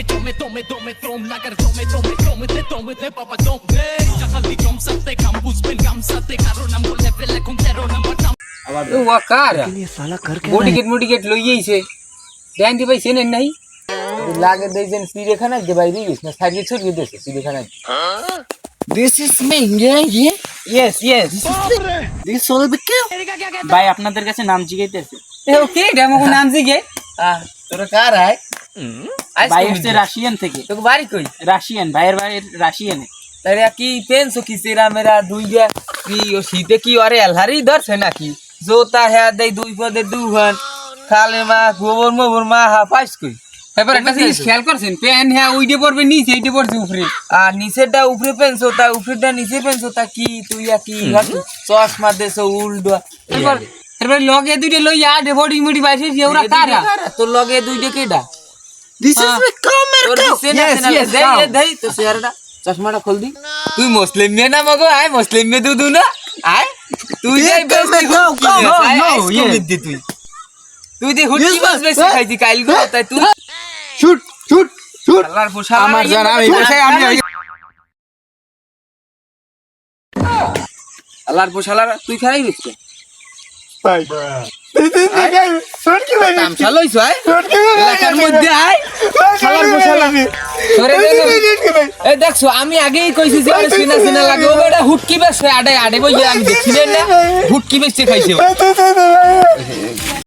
que tome trom lagar tome de papa tome chakal di jom satte campus ben gam satte karo nam ko level এখন 13 number ও ওয়াকার ये साला कर क्या body gate লই আইছে দেন দি ভাই চেনেন নাই লাগে দেইছেন চিড়িয়াখানা যে বাইরে গেছ না সাইডে ছড়িয়ে দিয়েছে চিড়িয়াখানা दिस इज मी ये यस यस दिस सोल बिके ভাই আপনাদের কাছে নাম জিগাইতেছে এ ওকে ডেমো কো নাম জিগে তোরা কার আয় ভাই হচ্ছে রাশিয়ান থেকে তো বাড়ি কই রাশিয়ান ভাইয়ের বাড়ি রাশিয়ানে তারে কি পেনছো কি সেরা মেরা দুই গা কি ও শীতে কি আরে আলহারি ধরছে নাকি জোতা হ্যা দেই দুই পদে দুহান খালে মা গোবর মোবর মা হা পাইস কই এবার একটা জিনিস খেয়াল করছেন পেন হ্যা ওইডে পড়বে নিচে এইডে পড়ছে উপরে আর নিচেটা উপরে পেনছো তা উপরেটা নিচে পেনছো তা কি তুই কি চশমা দেছো উল্টো এবার লগে দুইটা লই আ দে বডি মুডি বাইছে যে ওরা কারা তো লগে দুইটা কেডা दिस इज मी कम मेरे को यस दे তো চেহারাটা চশমাটা খুল দি তুই মুসলিম মে না মগো আয় মুসলিম মে দুদু না আয় তুই যে বেশি হুটকি তুই তুই যে হুটকি বাস বেশি খাইতি কাল গো তাই তুই शूट शूट शूट আল্লাহর পোশাক আমার জান আমি আল্লাহর পোশালার তুই খাই দিছ भाई शूट की भाई নাম চালইছ আয় शूट की এলাকার মধ্যে আয় শালার বসালা সরে এই দেখছো আমি আগেই কইছি যে আরে সিনা লাগে ও বেটা হুটকি বেশ আডে বইয়া আমি দেখছিলেন না হুটকি বেশে খাইছে